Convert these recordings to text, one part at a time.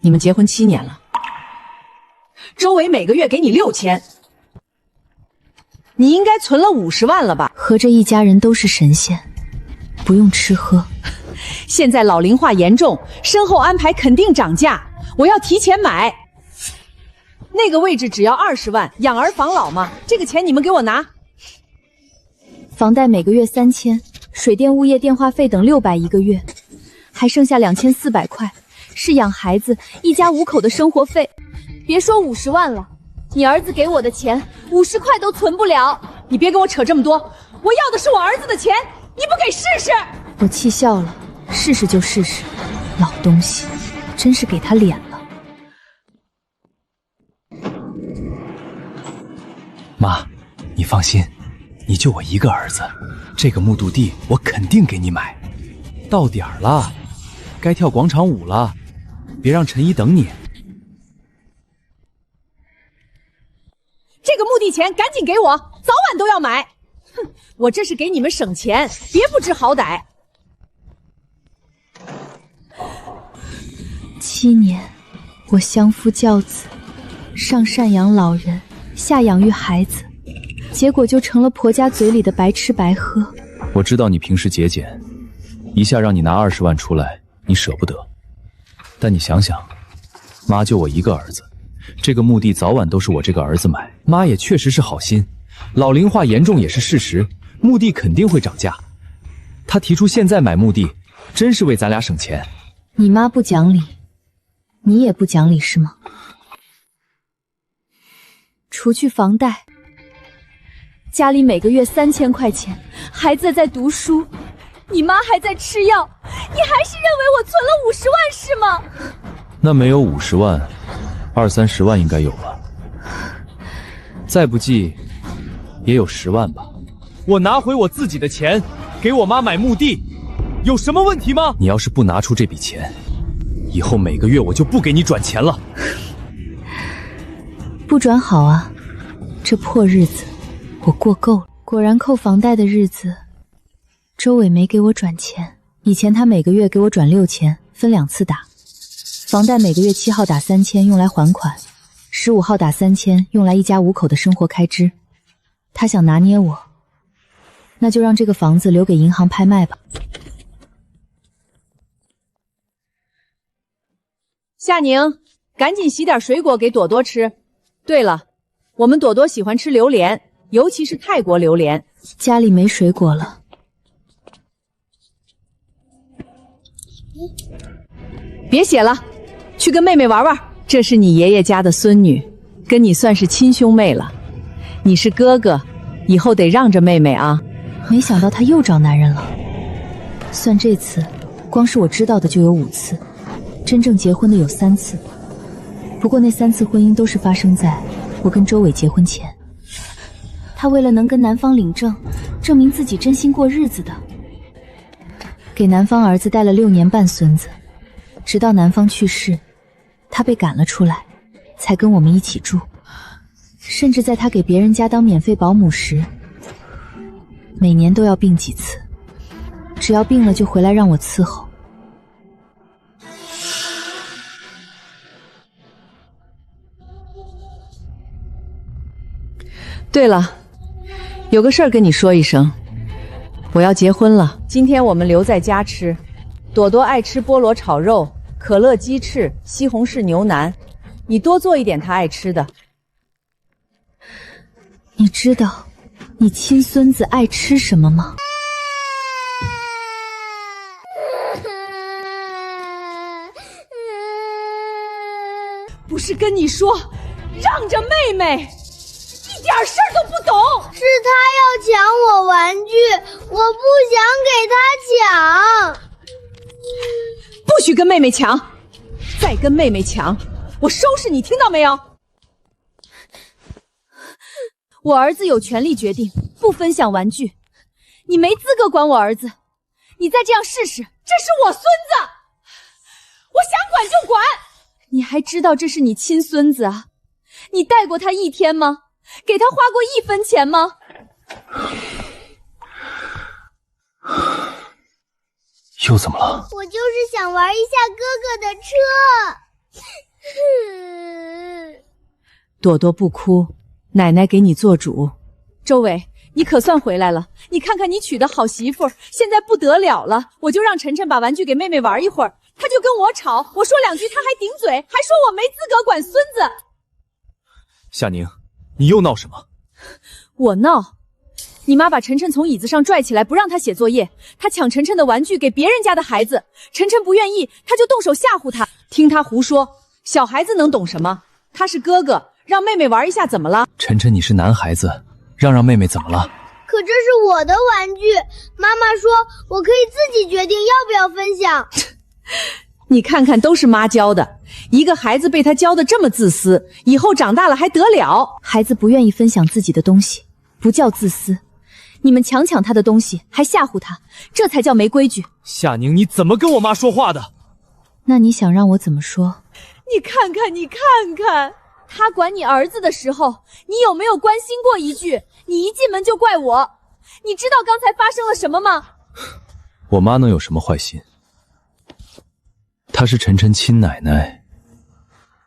你們結婚7年了，周偉每個月給你6000，你應該存了50萬了吧？合着一家人都是神仙，不用吃喝。现在老龄化严重，身后安排肯定涨價，我要提前買。那個位置只要20萬，養兒防老嘛，這個錢你們給我拿。房貸每個月3000，水電物業電話費等600一個月，還剩下2400塊，是養孩子一家5口的生活費。別說50萬了，你兒子給我的錢50塊都存不了。你別跟我扯這麼多，我要的是我兒子的錢，你不給試試？我氣笑了，試試就試試，老東西，真是給他臉了。媽，你放心，你就我一個兒子，這個木土地我肯定給你買。到點兒了，該跳廣場舞了，別讓陳姨等你。這個墓地錢趕緊給我，早晚都要買。哼，我這是給你們省錢，別不知好歹。7年，我相夫教子，上贍養老人，下養育孩子，結果就成了婆家嘴裡的白吃白喝。我知道你平時節儉，一下讓你拿20萬出來，你捨不得。但你想想，媽就我一個兒子，這個墓地早晚都是我這個兒子買。媽也確實是好心，老齡化嚴重也是事實，墓地肯定會漲價。她提出現在買墓地，真是為咱倆省錢。你媽不講理，你也不講理是嗎？除去房貸，家裡每個月3000塊錢，孩子在讀書，你媽還在吃藥，你還是認為我存了50萬是嗎？那沒有50萬，20-30萬應該有吧？再不濟也有10萬吧。我拿回我自己的錢，給我媽買墓地，有什麼問題嗎？你要是不拿出這筆錢，以後每個月我就不給你轉錢了。不轉好啊，這破日子我過夠了。果然扣房貸的日子，周偉沒給我轉錢。以前他每個月給我轉6000，分2次打。房貸每個月7號打3000，用來還款；15號打3000，用來一家5口的生活開支。他想拿捏我，那就讓這個房子留給銀行拍賣吧。夏寧，趕緊洗點水果給朵朵吃。對了，我們朵朵喜歡吃榴蓮，尤其是泰國榴蓮。家裡沒水果了。別寫了，去跟妹妹玩玩。這是你爺爺家的孫女，跟你算是親兄妹了。你是哥哥，以後得讓着妹妹啊。沒想到他又找男人了。算這次，光是我知道的就有5次，真正結婚的有3次。不過那3次婚姻都是發生在我跟周偉結婚前。他為了能跟男方領證，證明自己真心過日子的，給男方兒子帶了6年半孫子，直到男方去世，他被趕了出來，才跟我們一起住。甚至在他給別人家當免費保姆時，每年都要病幾次，只要病了就回來讓我伺候。对了，有個事兒跟你說一聲，我要結婚了。今天我們留在家吃，朵朵愛吃菠蘿炒肉、可樂雞翅、西紅柿牛腩，你多做一點她愛吃的。你知道你親孫子愛吃什麼嗎？不是跟你說讓着妹妹，一點事兒都不懂。是他要搶我玩具，我不想給他搶。不許跟妹妹搶，再跟妹妹搶，我收拾你，聽到沒有？我兒子有權利決定不分享玩具，你沒資格管我兒子。你再這樣試試，這是我孫子，我想管就管。你還知道這是你親孫子啊？你帶過他1天嗎？給他花過1分錢嗎？又怎麼了？我就是想玩一下哥哥的車。朵朵不哭，奶奶给你做主。周伟，你可算回来了，你看看你娶的好媳妇，现在不得了了。我就让晨晨把玩具给妹妹玩一会儿，她就跟我吵，我说2句她还顶嘴，还说我没资格管孙子。夏宁，你又闹什么？我闹？你妈把晨晨从椅子上拽起来，不让他写作业，他抢晨晨的玩具给別人家的孩子，晨晨不願意，他就動手嚇唬他，聽他胡說，小孩子能懂什麼？他是哥哥，讓妹妹玩一下怎麼了？晨晨，你是男孩子，讓妹妹怎麼了？可這是我的玩具，媽媽說我可以自己決定要不要分享。你看看，都是媽教的，一個孩子被他教的這麼自私，以後長大了還得了？孩子不願意分享自己的東西，不叫自私。你們強搶他的東西，還嚇唬他，這才叫沒規矩。夏寧，你怎麼跟我媽說話的？那你想讓我怎麼說？你看看，你看看，他管你兒子的時候，你有沒有關心過一句？你一進門就怪我，你知道剛才發生了什麼嗎？我媽能有什麼壞心？她是晨晨親奶奶，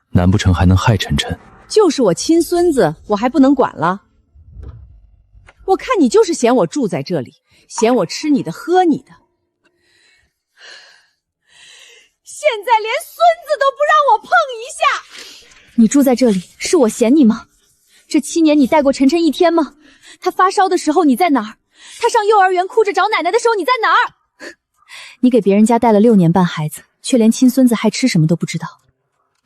難不成還能害晨晨？就是我親孫子，我還不能管了？我看你就是嫌我住在這裡，嫌我吃你的喝你的，現在連孫子都不讓我碰一下。你住在這裡是我嫌你嗎？這7年你帶過晨晨一天嗎？他發燒的時候你在哪兒？他上幼兒園哭着找奶奶的時候你在哪兒？你給別人家帶了6年半孩子，卻連親孫子還吃什麼都不知道。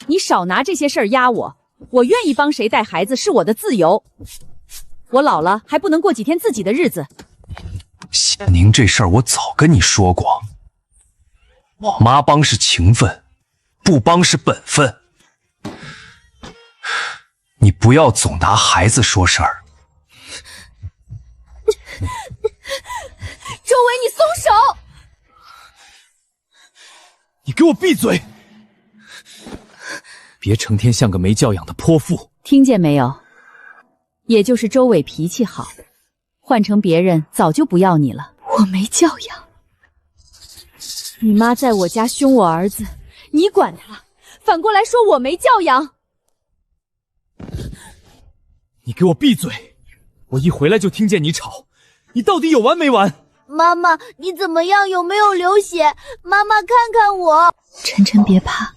你少拿這些事兒壓我，我願意幫誰帶孩子是我的自由。我老了還不能過幾天自己的日子。夏寧，這事兒我早跟你說過，媽幫是情分，不幫是本分。你不要總拿孩子說事兒。周偉，你鬆手！你給我閉嘴！別成天像個沒教養的潑婦。聽見沒有？也就是周偉脾氣好，換成別人早就不要你了。我沒教養。你媽在我家兇我兒子，你管她，反過來說我沒教養。你給我閉嘴！我一回來就聽見你吵，你到底有完沒完？媽媽，你怎麼樣？有沒有流血？媽媽看看我。晨晨別怕。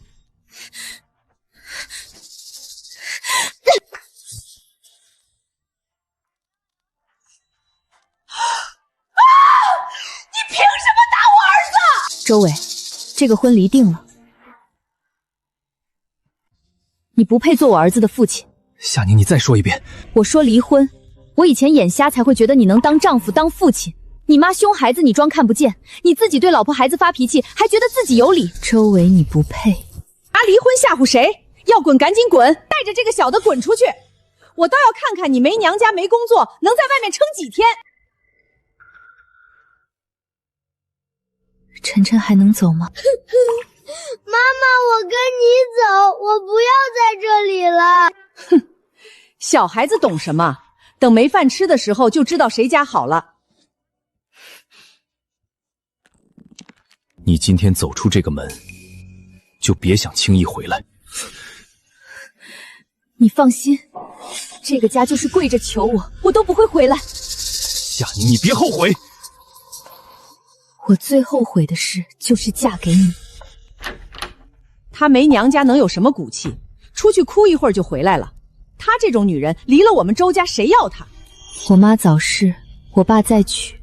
你憑什麼打我兒子？周偉，這個婚離定了，你不配做我兒子的父親。夏寧，你再說一遍。我說離婚，我以前眼瞎才會覺得你能當丈夫當父親。你媽兇孩子你裝看不見，你自己對老婆孩子發脾氣還覺得自己有理。周偉，你不配。拿離婚嚇唬誰？要滾趕緊滾，帶着這個小的滾出去。我倒要看看你沒娘家沒工作能在外面撐幾天。晨晨還能走嗎？媽媽，我跟你走，我不要在這裡了。哼，小孩子懂什麼？等沒飯吃的時候就知道誰家好了。你今天走出這個門，就別想輕易回來。你放心，這個家就是跪着求我，我都不會回來。夏寧，你別後悔。我最後悔的事就是嫁給你。她沒娘家能有什麼骨氣？出去哭一會兒就回來了。她這種女人離了我們周家誰要她？我媽早逝，我爸再娶，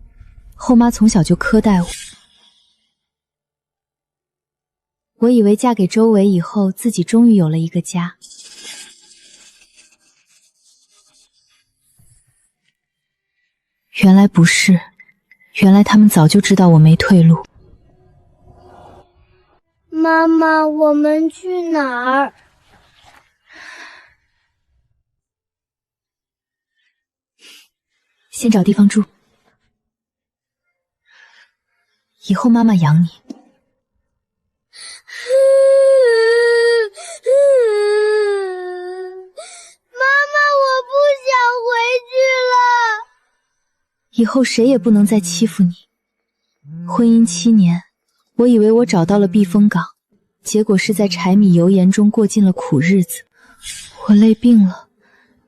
後媽從小就苛待我。我以為嫁給周偉以後，自己終於有了一個家。原來不是，原來他們早就知道我沒退路。媽媽，我們去哪兒？先找地方住，以後媽媽養你。媽媽，我不想回去了。以後誰也不能再欺負你。婚姻7年，我以為我找到了避風港，結果是在柴米油鹽中過盡了苦日子。我累病了，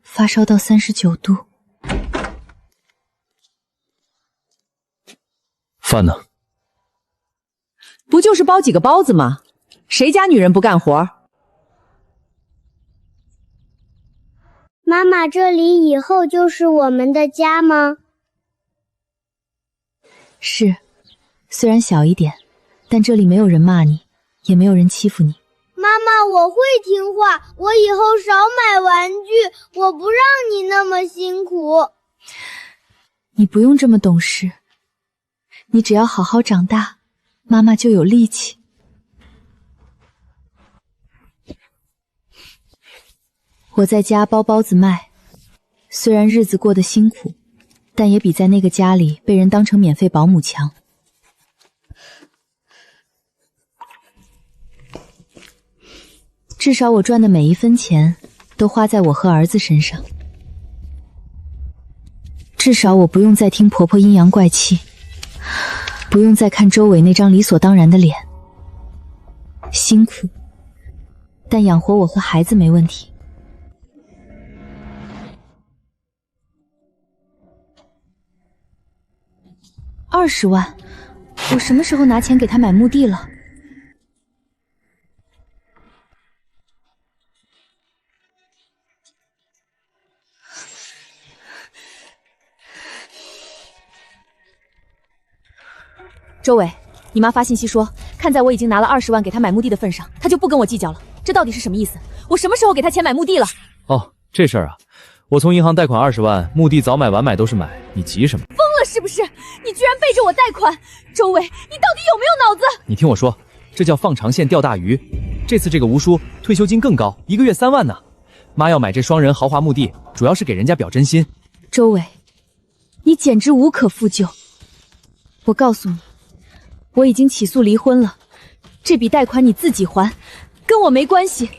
發燒到39度。飯呢？不就是包幾個包子嗎？誰家女人不幹活？媽媽，這裡以後就是我們的家嗎？是，雖然小一點，但這裡沒有人罵你，也沒有人欺負你。媽媽，我會聽話，我以後少買玩具，我不讓你那麼辛苦。你不用這麼懂事，你只要好好長大，媽媽就有力氣。我在家包包子賣，雖然日子過得辛苦，但也比在那個家裡被人當成免費保姆強。至少我賺的每一分錢都花在我和兒子身上，至少我不用再聽婆婆陰陽怪氣，不用再看周偉那張理所當然的臉。辛苦，但養活我和孩子沒問題。20萬，我什麼時候拿錢給他買墓地了？周伟，你媽發信息說，看在我已經拿了20萬給她買墓地的份上，她就不跟我計較了。這到底是什麼意思？我什麼時候給她錢買墓地了？哦，這事兒啊，我從銀行貸款20萬，墓地早買晚買都是買，你急什麼？瘋了是不是？你居然背着我貸款！周伟，你到底有沒有腦子？你聽我說，這叫放長線釣大魚。這次這個吳叔退休金更高，1個月3萬呢。媽要買這雙人豪華墓地，主要是給人家表真心。周偉，你簡直無可復救。我告訴你，我已經起訴離婚了，這筆貸款你自己還，跟我沒關係。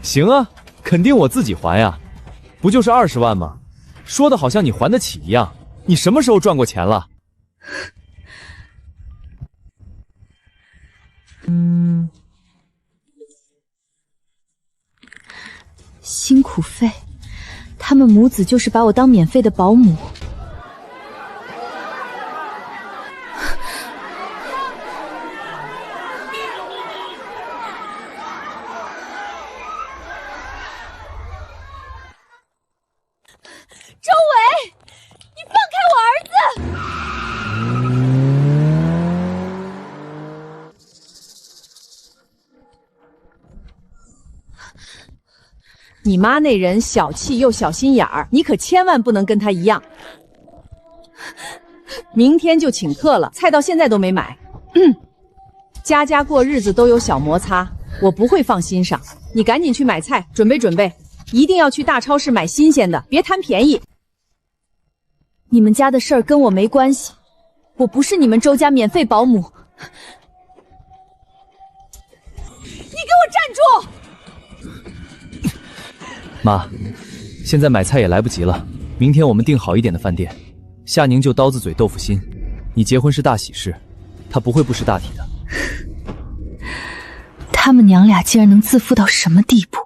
行啊，肯定我自己還呀，不就是20萬嗎？說的好像你還得起一樣，你什麼時候賺過錢了？辛苦費，他們母子就是把我當免費的保姆。周伟，你放開我兒子！你媽那人小气又小心眼兒，你可千萬不能跟她一樣。明天就请客了，菜到現在都沒買。家家過日子都有小摩擦，我不會放心上。你趕緊去買菜，準備準備，一定要去大超市買新鮮的，別貪便宜。你們家的事兒跟我沒關係，我不是你們周家免費保姆。你給我站住！媽，現在買菜也來不及了，明天我們訂好一點的飯店。夏寧就刀子嘴豆腐心，你結婚是大喜事，她不会不识大體的。他們娘倆竟然能自負到什麼地步？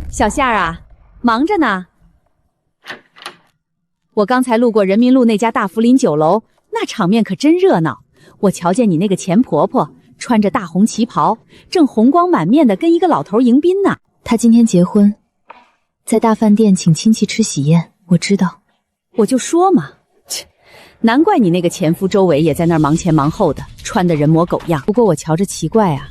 小夏兒啊，忙着呢。我剛才路過人民路那家大福林酒樓，那場面可真熱鬧。我瞧見你那個錢婆婆穿着大紅旗袍，正紅光滿面的跟一個老頭迎賓呢。她今天結婚，在大飯店請親戚吃喜宴，我知道。我就說嘛，切，難怪你那個前夫周偉也在那兒忙前忙後的，穿得人模狗樣。不過我瞧着奇怪啊，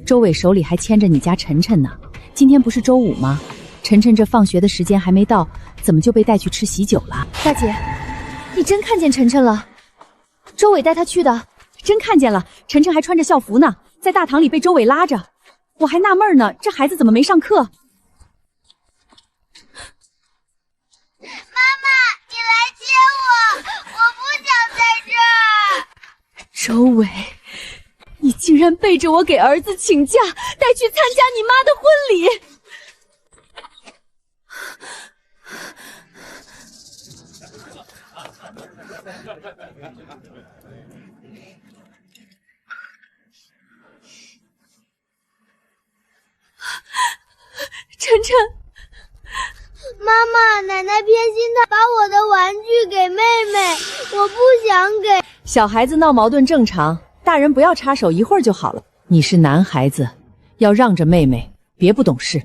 周偉手裡還牽着你家晨晨呢。今天不是周五嗎？晨晨這放學的時間還沒到，怎麼就被帶去吃喜酒了？大姐，你真看見晨晨了？周偉帶他去的。真看見了，晨晨還穿着校服呢，在大堂裡被周偉拉着，我還納悶呢，這孩子怎麼沒上課？媽媽，你來接我，我不想在这兒。周偉，你竟然背着我給兒子請假，帶去參加你媽的婚禮。晨，媽媽，奶奶偏心她把我的玩具給妹妹，我不想給。小孩子鬧矛盾正常，大人不要插手，一會兒就好了。你是男孩子，要讓着妹妹，別不懂事。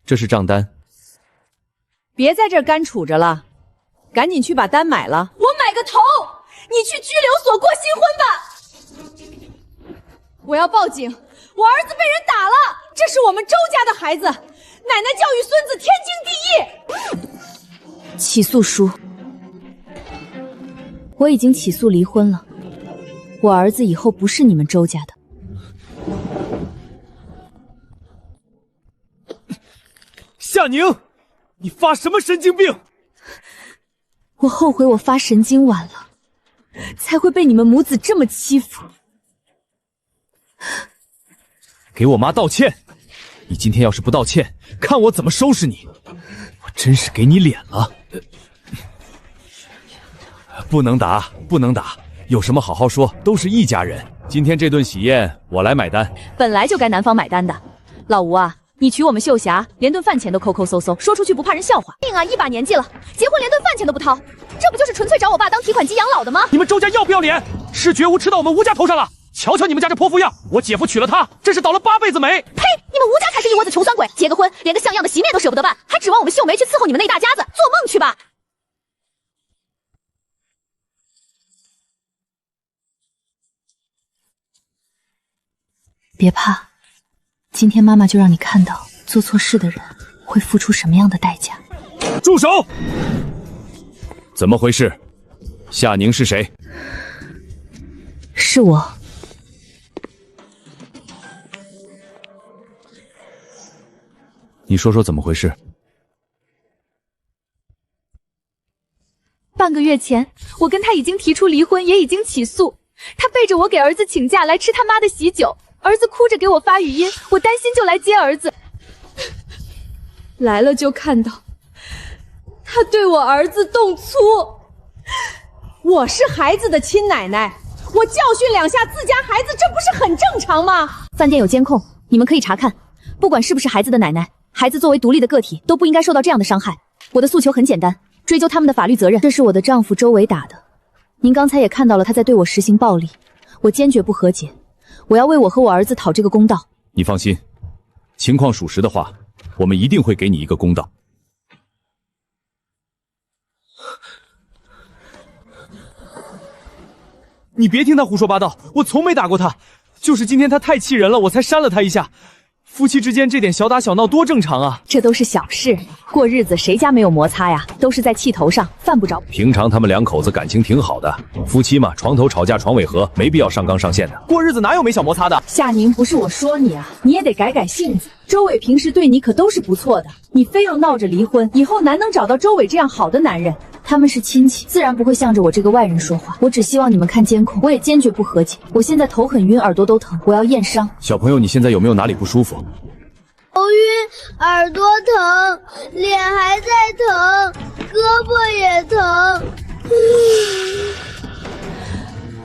這是賬單，別在這兒乾杵着了，趕緊去把單買了。我買個頭！你去拘留所過新婚吧！我要報警，我兒子被人打了，這是我們周家的孩子，奶奶教育孫子天經地義。起訴書，我已經起訴離婚了，我兒子以後不是你們周家的。夏寧，你發什麼神經病？我後悔我發神經晚了，才會被你們母子這麼欺負。給我媽道歉！你今天要是不道歉，看我怎麼收拾你！我真是給你臉了！不能打，不能打，有什麼好好說，都是一家人。今天這頓喜宴我來買單。本來就該男方買單的，老吳啊，你娶我們秀霞，連頓飯錢都摳摳搜搜，說出去不怕人笑話。命啊，一把年紀了，結婚連頓飯錢都不掏，這不就是純粹找我爸當提款機養老的嗎？你們周家要不要臉？是觉悟吃到我們吳家頭上了！瞧瞧你們家這泼婦樣，我姐夫娶了她，真是倒了8輩子霉！呸！你們吴家才是一窝子穷酸鬼，結個婚連個像样的席面都捨不得辦，還指望我們秀梅去伺候你們那一大家子？做夢去吧！別怕，今天媽媽就讓你看到做錯事的人會付出什麼樣的代價。住手！怎麼回事？夏寧是誰？是我。你說說怎麼回事？半個月前，我跟他已經提出離婚，也已經起訴。他背着我給兒子請假來吃他媽的喜酒，兒子哭着給我發語音，我擔心就來接兒子。來了就看到他對我兒子動粗。我是孩子的親奶奶，我教訓2下自家孩子，這不是很正常嗎？飯店有監控，你們可以查看。不管是不是孩子的奶奶，孩子作為獨立的個體都不應該受到這樣的傷害。我的訴求很簡單，追究他們的法律責任。這是我的丈夫周偉打的，您剛才也看到了他在對我實行暴力，我堅決不和解，我要為我和我兒子討這個公道。你放心，情況屬實的話，我們一定會給你一個公道。你別聽他胡說八道，我從沒打過他，就是今天他太氣人了，我才扇了他一下。夫妻之間這點小打小鬧多正常啊！這都是小事，過日子誰家沒有摩擦呀？都是在氣頭上，犯不着。平常他們2口子感情挺好的，夫妻嘛，床頭吵架床尾和，沒必要上綱上線的。過日子哪有沒小摩擦的？夏寧，不是我說你啊，你也得改改性子。周偉平時對你可都是不錯的，你非要鬧着離婚，以後難能找到周偉這樣好的男人。他們是親戚，自然不會向着我這個外人說話。我只希望你們看監控，我也堅決不和解。我現在頭很暈，耳朵都疼，我要驗傷。小朋友，你現在有沒有哪裡不舒服？頭暈，耳朵疼，臉還在疼，胳膊也疼。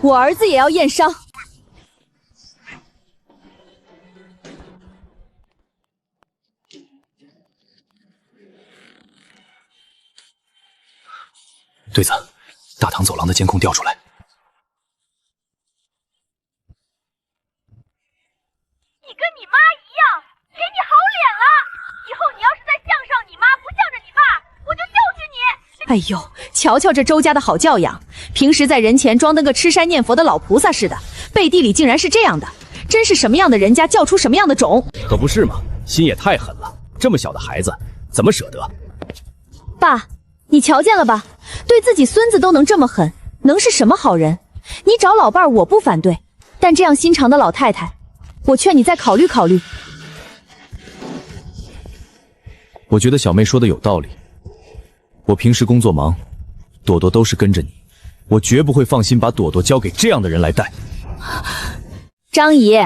我兒子也要驗傷。对子，大堂走廊的监控调出来。你跟你妈一样，给你好脸了。以后你要是再向上你妈，不向着你爸，我就教训你。哎呦，瞧瞧这周家的好教养，平时在人前装得个吃山念佛的老菩薩似的，背地裡竟然是這樣的，真是什麼樣的人家教出什麼樣的種。可不是嘛，心也太狠了，這麼小的孩子怎麼捨得？爸，你瞧見了吧？對自己孫子都能這麼狠，能是什麼好人？你找老伴兒我不反對，但這樣心腸的老太太，我勸你再考慮考慮。我覺得小妹說的有道理。我平時工作忙，朵朵都是跟着你，我絕不會放心把朵朵交給這樣的人來帶。張姨，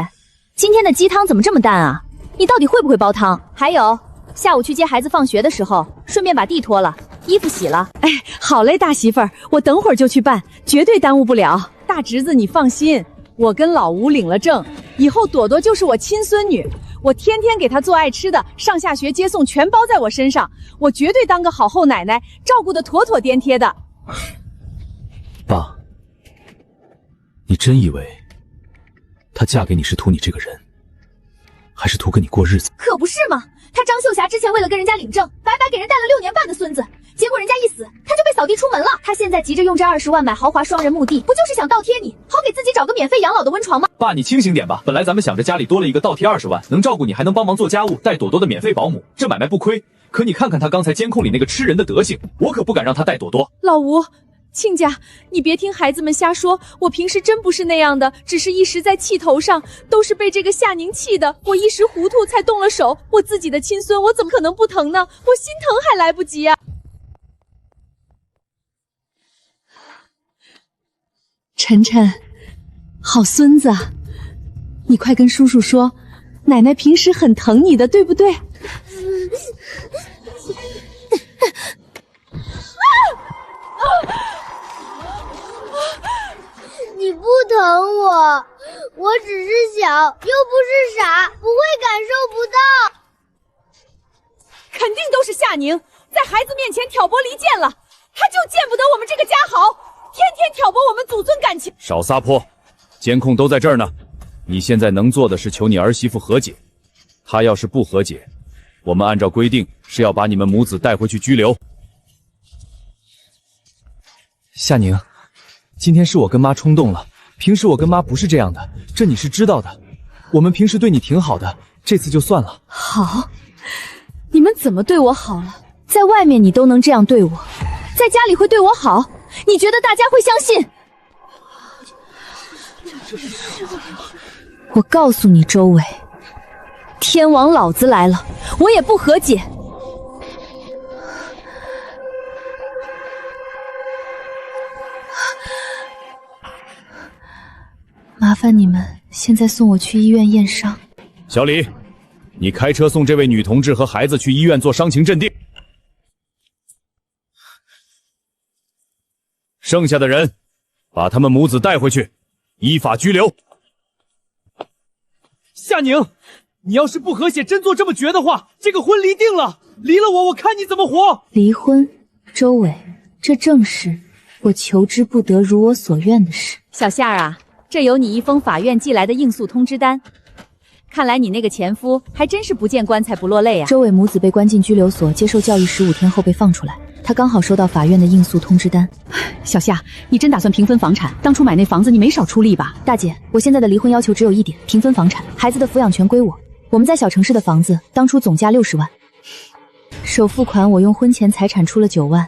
今天的雞湯怎麼這麼淡啊？你到底會不會煲湯？還有，下午去接孩子放學的時候，順便把地拖了，衣服洗了。哎，好嘞，大媳婦兒，我等會兒就去辦，絕對耽誤不了。大侄子，你放心。我跟老吴領了證，以後朵朵就是我親孫女，我天天給她做愛吃的，上下學接送全包在我身上，我絕對當個好後奶奶，照顧得妥妥顛貼的。爸，你真以為她嫁給你是圖你這個人，還是圖跟你過日子？可不是嘛！她張秀霞之前為了跟人家領證，白白給人帶了6年半的孫子，結果人家一死，她就被掃地出門了。她現在急着用這20萬買豪華雙人墓地，不就是想倒貼你，好給自己找個免費養老的溫床嗎？爸，你清醒點吧！本來咱們想着家裡多了一個倒貼20萬，能照顧你，還能幫忙做家務，帶朵朵的免費保姆，這買賣不虧。可你看看他剛才監控裡那個吃人的德行，我可不敢讓他帶朵朵。老吳，親家，你別聽孩子們瞎說，我平時真不是那樣的，只是一時在氣頭上，都是被這個夏寧氣的，我一時糊塗才動了手。我自己的親孫，我怎麼可能不疼呢？我心疼還來不及啊！晨晨，好孙子啊，你快跟叔叔说，奶奶平时很疼你的，对不对？你不疼我，我只是小，又不是傻，不会感受不到。肯定都是夏寧在孩子面前挑拨离間了，他就見不得我們這個家好，天天挑撥我們祖孫感情。少撒潑，監控都在這兒呢。你現在能做的是求你兒媳婦和解，她要是不和解，我們按照規定是要把你們母子帶回去拘留。夏寧，今天是我跟媽衝動了，平時我跟媽不是這樣的，這你是知道的。我們平時對你挺好的，這次就算了。好，你們怎么对我好了？在外面你都能這樣對我，在家裡會對我好？你覺得大家會相信？我告訴你，周偉，天王老子來了，我也不和解。麻煩你們現在送我去醫院驗傷。小李，你開車送這位女同志和孩子去醫院做傷情鎮定。剩下的人，把他們母子帶回去，依法拘留。夏寧，你要是不和解，真做這麼絕的話，這個婚離定了，離了我看你怎麼活。離婚，周偉，這正是我求之不得如我所願的事。小夏啊，這有你一封法院寄來的應訴通知單，看來你那個前夫還真是不見棺材不落淚啊。周偉母子被關進拘留所接受教育15天後被放出來，他剛好收到法院的應訴通知單。小夏，你真打算平分房產？當初買那房子你沒少出力吧？大姐，我現在的離婚要求只有一點，平分房產，孩子的撫養權歸我。我們在小城市的房子當初總價60萬，首付款我用婚前財產出了9萬，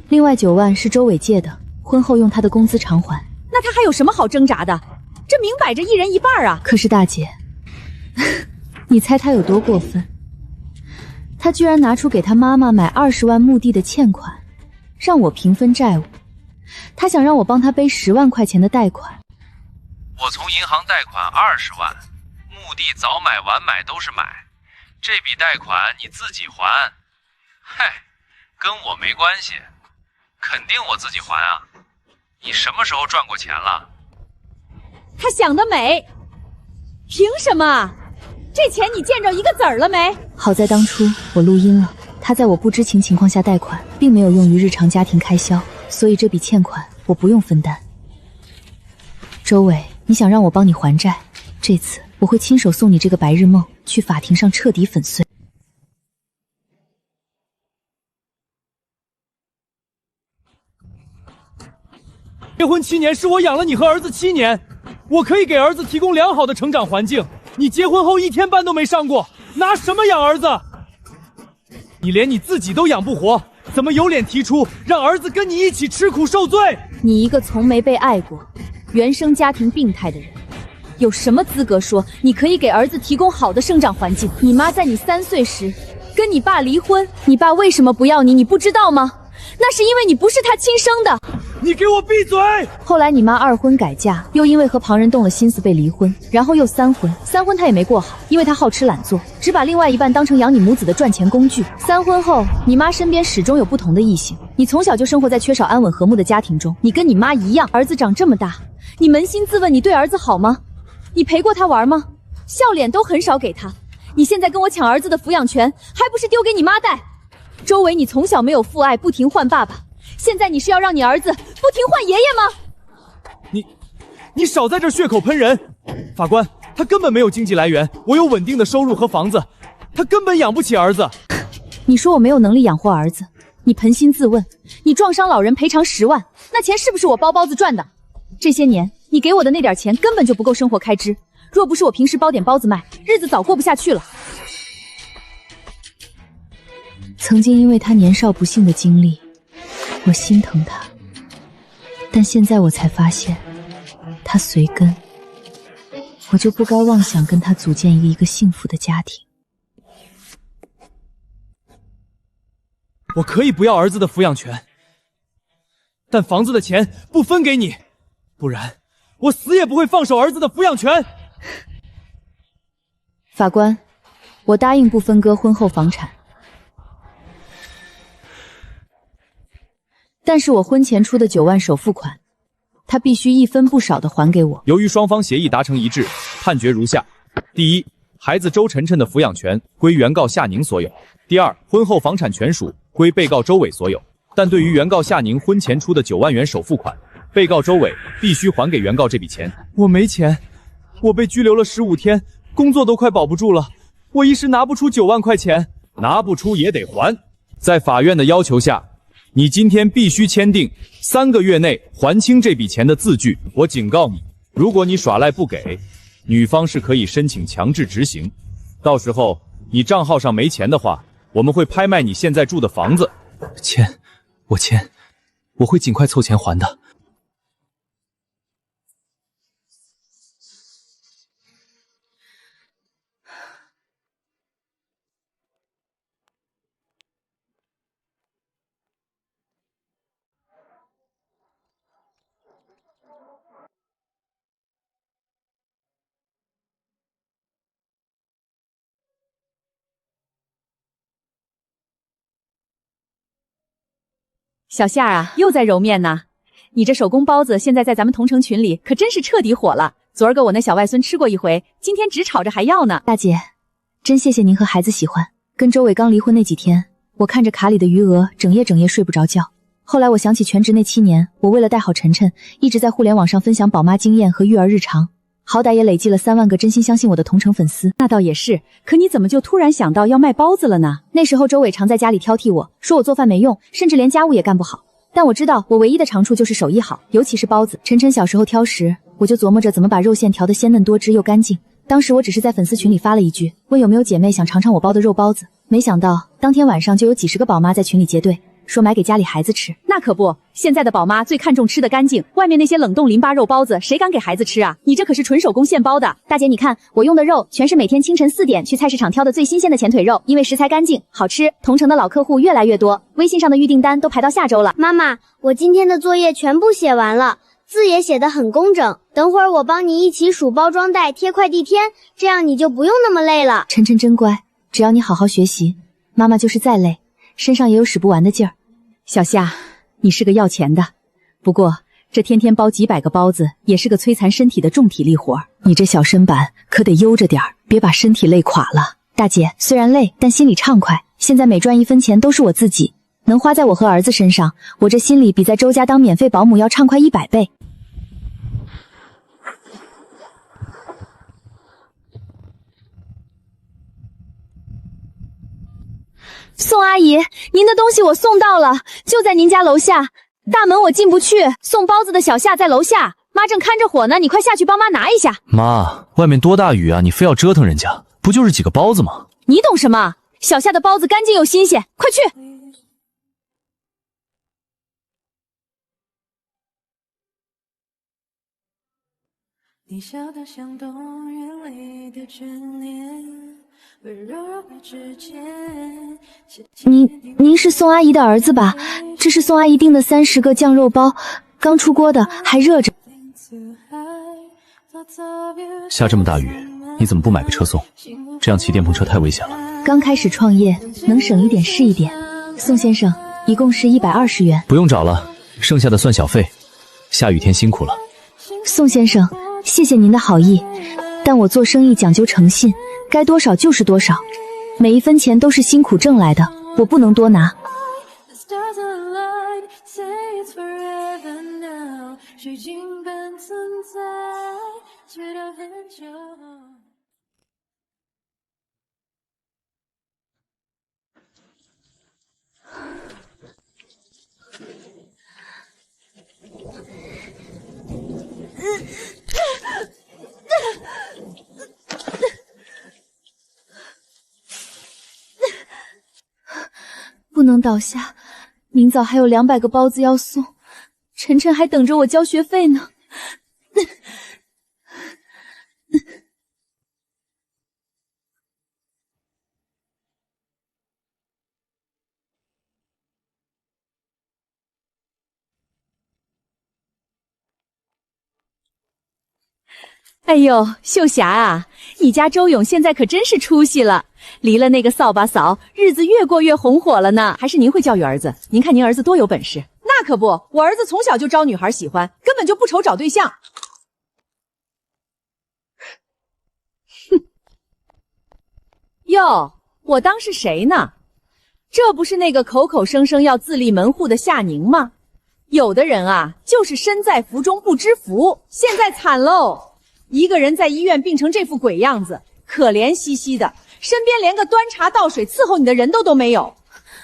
另外9萬是周偉借的，婚後用他的工資償還。那他還有什麼好掙扎的？這明擺着一人一半啊！可是大姐，你猜他有多過分？他居然拿出給他媽媽買20萬墓地的欠款，讓我平分債務。他想讓我幫他背10萬塊錢的貸款。我從銀行貸款20萬，墓地早買晚買都是買，這筆貸款你自己還。嗨，跟我沒關係，肯定我自己還啊！你什麼時候賺過錢了？他想得美，憑什麼？這錢你見着一個子兒了沒？好在當初我錄音了，他在我不知情情況下貸款，並沒有用於日常家庭開銷，所以這筆欠款我不用分擔。周偉，你想讓我幫你還債，這次我會親手送你這個白日夢去法庭上徹底粉碎。結婚7年是我養了你和兒子7年，我可以給兒子提供良好的成長環境。你結婚後1天班都沒上過，拿什麼養兒子？你連你自己都養不活，怎麼有臉提出讓兒子跟你一起吃苦受罪？你一個從沒被愛過、原生家庭病態的人，有什麼資格說你可以給兒子提供好的生長環境？你媽在你3歲時跟你爸離婚，你爸為什麼不要你？你不知道嗎？那是因為你不是他親生的。你給我閉嘴！後來你媽2婚改嫁，又因為和旁人動了心思被離婚，然後又3婚。3婚她也沒過好，因為她好吃懶做，只把另外一半當成養你母子的賺錢工具。3婚後，你媽身邊始終有不同的異性。你從小就生活在缺少安穩和睦的家庭中，你跟你媽一樣，兒子長這麼大，你捫心自問，你对兒子好嗎？你陪過他玩吗？笑臉都很少給他。你現在跟我搶兒子的撫養權，還不是丟給你媽帶？周偉，你從小沒有父愛，不停換爸爸，現在你是要讓你兒子不停換爺爺嗎？你少在這血口噴人！法官，他根本沒有經濟來源，我有穩定的收入和房子，他根本養不起兒子。你說我沒有能力養活兒子，你捫心自問，你撞傷老人賠償10萬，那錢是不是我包包子賺的？這些年你給我的那點錢根本就不夠生活開支，若不是我平時包點包子賣，日子早過不下去了。曾經因為他年少不幸的經歷，我心疼他，但現在我才发現他隨根，我就不該妄想跟他組建一個幸福的家庭。我可以不要兒子的撫養權，但房子的錢不分給你，不然我死也不會放手兒子的撫養權。法官，我答應不分割婚後房產，但是我婚前出的9萬首付款，他必須一分不少的還給我。由於雙方協議達成一致，判決如下：第一，孩子周晨晨的撫養權歸原告夏寧所有；第二，婚後房產權屬歸被告周偉所有。但對於原告夏寧婚前出的9萬元首付款，被告周偉必須還給原告這筆錢。我沒錢，我被拘留了15天，工作都快保不住了，我一時拿不出9萬塊錢。拿不出也得還。在法院的要求下，你今天必須簽訂3個月內還清這筆錢的字據。我警告你，如果你耍賴不給，女方是可以申請強制執行。到時候你賬號上沒錢的話，我們會拍賣你現在住的房子。我簽，我會盡快湊錢還的。小夏啊，又在揉面呢。你这手工包子现在在咱们同城群里可真是徹底火了。昨兒個我那小外孫吃過一回，今天只炒着還要呢。大姐，真謝謝您和孩子喜歡。跟周偉剛離婚那幾天，我看着卡裡的餘額，整夜睡不着覺。後來我想起全職那7年，我為了帶好晨晨，一直在互聯網上分享寶媽經驗和育兒日常，好歹也累計了3萬個真心相信我的同城粉絲。那倒也是，可你怎麼就突然想到要賣包子了呢？那時候周偉常在家裡挑剔我，說我做飯沒用，甚至連家務也幹不好。但我知道我唯一的長處就是手藝好，尤其是包子。晨晨小時候挑食，我就琢磨着怎麼把肉餡調得鮮嫩多汁又乾淨。當時我只是在粉絲群裡發了一句，問有沒有姐妹想嘗嘗我包的肉包子，沒想到當天晚上就有幾十個寶媽在群裡結隊，說買給家裡孩子吃。那可不，現在的寶媽最看重吃的乾淨，外面那些冷凍淋巴肉包子誰敢給孩子吃啊？你這可是純手工現包的。大姐你看，我用的肉全是每天清晨4點去菜市場挑的最新鮮的前腿肉，因為食材乾淨好吃，同城的老客戶越來越多，微信上的預訂單都排到下周了。媽媽，我今天的作業全部寫完了，字也寫得很工整，等會兒我幫你一起數包裝袋貼快遞貼，這樣你就不用那麼累了。晨晨真乖，只要你好好學習，媽媽就是再累身上也有使不完的勁兒。小夏，你是個要錢的，不過這天天包幾百個包子也是個摧殘身體的重體力活，你這小身板可得悠着點兒，別把身體累垮了。大姐，雖然累，但心裡暢快，現在每賺1分錢都是我自己，能花在我和兒子身上，我這心裡比在周家當免費保姆要暢快100倍。宋阿姨，您的東西我送到了，就在您家樓下，大門我進不去，送包子的小夏在樓下，媽正看着火呢，你快下去幫媽拿一下。媽，外面多大雨啊，你非要折騰人家，不就是幾個包子嗎？你懂什麼？小夏的包子乾淨又新鮮，快去。你笑得像冬日裡的眷戀，溫柔的指尖。您是宋阿姨的兒子吧？這是宋阿姨訂的30個醬肉包，剛出鍋的，還熱着。下這麼大雨，你怎麼不買個車送？這樣騎電瓶車太危險了。剛開始創業，能省一點是一點。宋先生，一共是120元。不用找了，剩下的算小費。下雨天辛苦了。宋先生，謝謝您的好意，但我做生意講究誠信，該多少就是多少，每一分錢都是辛苦掙來的，我不能多拿。水晶般存在，直到很久后。不能倒下，明早還有200個包子要送，晨晨還等着我交學費呢。哎呦，秀霞啊，你家周勇现在可真是出息了，离了那个扫把嫂，日子越过越红火了呢。还是您会教育儿子，您看您儿子多有本事。那可不，我兒子從小就招女孩喜歡，根本就不愁找對象。哼，喲，我當是誰呢？這不是那個口口聲聲要自立門戶的夏寧嗎？有的人啊，就是身在福中不知福，現在慘嘍。一個人在醫院病成這副鬼樣子，可憐兮兮的，身邊連個端茶倒水伺候你的人都沒有。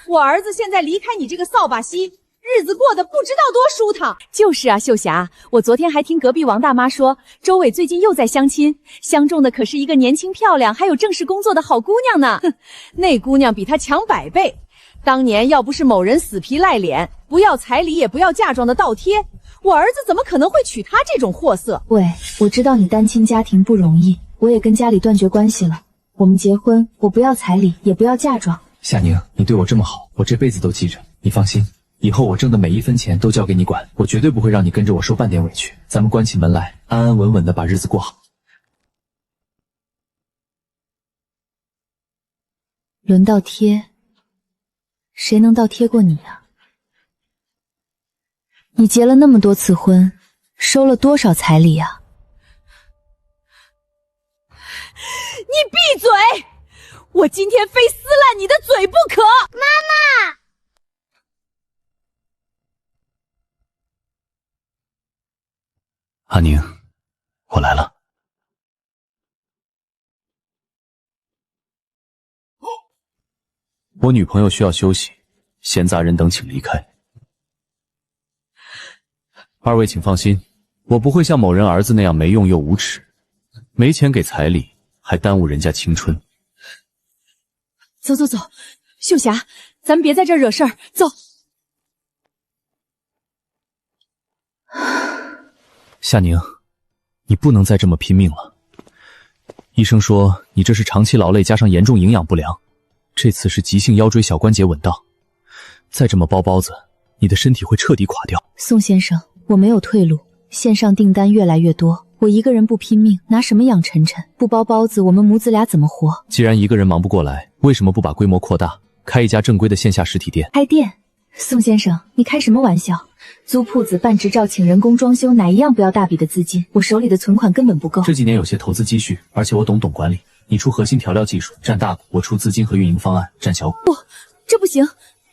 我兒子現在離開你這個掃把西，日子過得不知道多舒坦。就是啊，秀霞，我昨天還聽隔壁王大媽說，周偉最近又在相親，相中的可是一個年輕漂亮還有正式工作的好姑娘呢。哼，那姑娘比她強100倍。當年要不是某人死皮賴臉，不要彩禮也不要嫁妝的倒貼，我兒子怎麼可能會娶她這種貨色？喂，我知道你單親家庭不容易，我也跟家裡斷絕關係了。我們結婚，我不要彩禮，也不要嫁妝。夏寧，你對我這麼好，我這輩子都記着。你放心，以後我掙的每一分錢都交給你管，我絕對不會讓你跟着我受半點委屈。咱們關起門來，安安穩穩的把日子過好。輪到貼，誰能倒貼過你啊？你結了那麼多次婚，收了多少彩禮啊？你閉嘴！我今天非撕爛你的嘴不可！媽媽！阿寧，我來了。我女朋友需要休息，閒雜人等請離開。二位請放心，我不會像某人兒子那樣沒用又無恥，沒錢給彩禮，還耽誤人家青春。走走走，秀霞，咱們別在這兒惹事兒，走。夏寧，你不能再這麼拼命了。醫生說你這是長期勞累加上嚴重營養不良，這次是急性腰椎小關節穩當，再這麼包包子，你的身體會徹底垮掉。宋先生，我沒有退路，線上訂單越來越多，我一個人不拼命，拿什麼養晨晨？不包包子，我們母子倆怎麼活？既然一個人忙不過來，為什麼不把規模擴大，開一家正規的線下實體店？開店？宋先生，你開什麼玩笑？租鋪子、辦執照、請人工裝修，哪一樣不要大筆的資金？我手裡的存款根本不夠。這幾年有些投資積蓄，而且我懂管理。你出核心調料技術，佔大股；我出資金和運營方案，佔小股。不，這不行，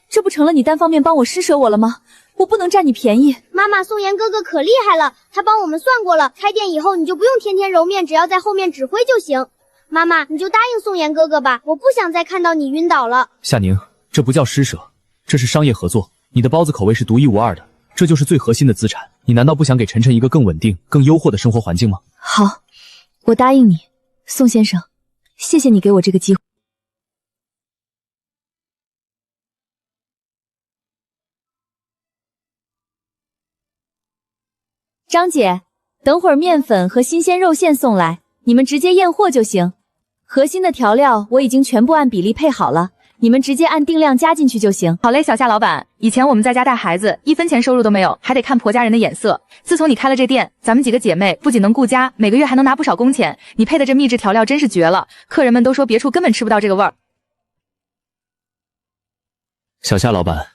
這不成了你單方面幫我施捨我了嗎？我不能佔你便宜。媽媽，宋岩哥哥可厲害了，他幫我們算過了，開店以後你就不用天天揉麵，只要在後面指揮就行。媽媽，你就答應宋岩哥哥吧，我不想再看到你暈倒了。夏寧，這不叫施捨，這是商業合作。你的包子口味是獨一無二的，這就是最核心的資產。你難道不想給晨晨一個更穩定、更優渥的生活環境嗎？好，我答應你，宋先生，謝謝你給我這個機會。張姐，等會兒麵粉和新鮮肉餡送來，你們直接驗貨就行。核心的調料我已經全部按比例配好了，你們直接按定量加進去就行。好嘞，小夏老闆，以前我們在家帶孩子，1分錢收入都沒有，還得看婆家人的眼色。自從你開了這店，咱們幾個姐妹不僅能顧家，每個月還能拿不少工錢。你配的這秘製調料真是絕了，客人們都說別處根本吃不到這個味兒。小夏老闆，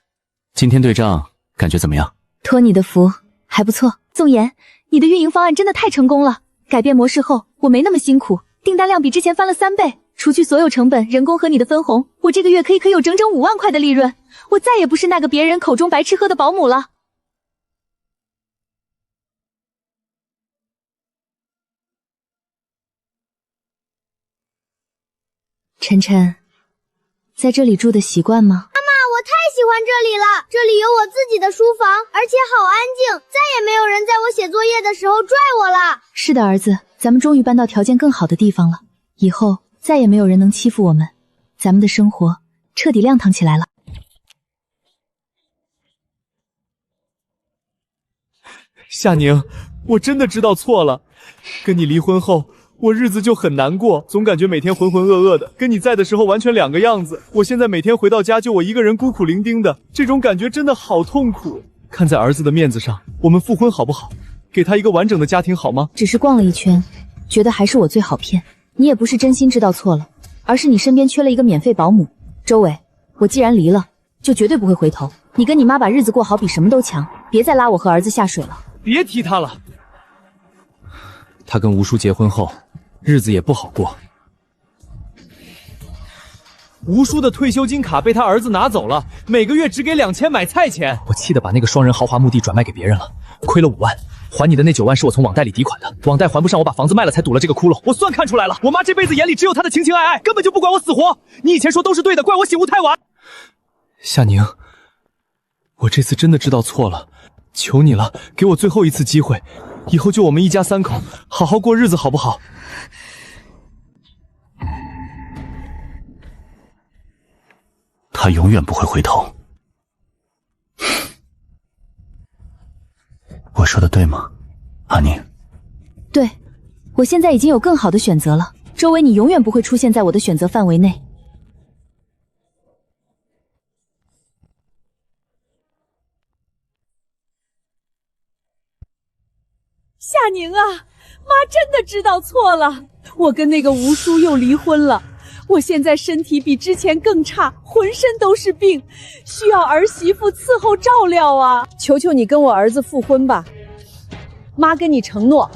今天對賬感覺怎麼樣？托你的福，還不錯。宋妍，你的运营方案真的太成功了。改变模式后，我没那么辛苦，订单量比之前翻了3倍。除去所有成本、人工和你的分红，我这个月可以有整整5万塊的利潤。我再也不是那個別人口中白吃喝的保姆了。晨晨，在這裡住的習慣嗎？媽媽，我太喜歡這裡了，這裡有我自己的書房，而且好安靜，再也沒有人在我寫作業的時候拽我了。是的，兒子，咱們終於搬到條件更好的地方了，以後再也沒有人能欺負我們，咱們的生活徹底亮堂起來了。夏寧，我真的知道錯了，跟你離婚後我日子就很難過，總感覺每天渾渾噩噩的，跟你在的時候完全兩個樣子。我現在每天回到家就我一個人孤苦伶仃的，這種感覺真的好痛苦。看在兒子的面子上，我們復婚好不好？給他一個完整的家庭好嗎？只是逛了一圈，覺得還是我最好騙。你也不是真心知道錯了，而是你身邊缺了一個免費保姆。周偉，我既然離了，就絕對不會回頭。你跟你媽把日子過好比什麼都強，別再拉我和兒子下水了。別提他了。他跟吳叔結婚後，日子也不好過。吳叔的退休金卡被他兒子拿走了，每個月只給2000買菜錢。我氣得把那個雙人豪華墓地轉賣給別人了，虧了5萬。還你的那9萬是我從網貸裡抵款的，網貸還不上，我把房子賣了才堵了這個窟窿。我算看出來了，我媽這輩子眼裡只有她的情情愛愛，根本就不管我死活。你以前說都是對的，怪我醒悟太晚。夏寧，我這次真的知道錯了，求你了，給我最後一次機會，以後就我們一家3口，好好過日子好不好？他永遠不會回頭。我說的對嗎，阿寧？對，我現在已經有更好的選擇了。周圍你永遠不會出現在我的選擇範圍內。夏寧啊，媽真的知道錯了，我跟那個吳叔又離婚了。我現在身體比之前更差，渾身都是病，需要兒媳婦伺候照料啊！求求你跟我兒子復婚吧，媽跟你承諾，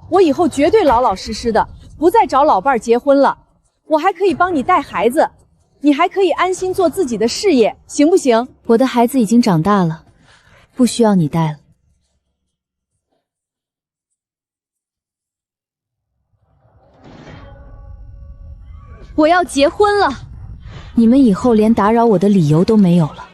我以後絕對老老實實的，不再找老伴兒結婚了。我還可以幫你帶孩子，你還可以安心做自己的事業，行不行？我的孩子已經長大了，不需要你帶了。我要結婚了，你們以後連打擾我的理由都沒有了。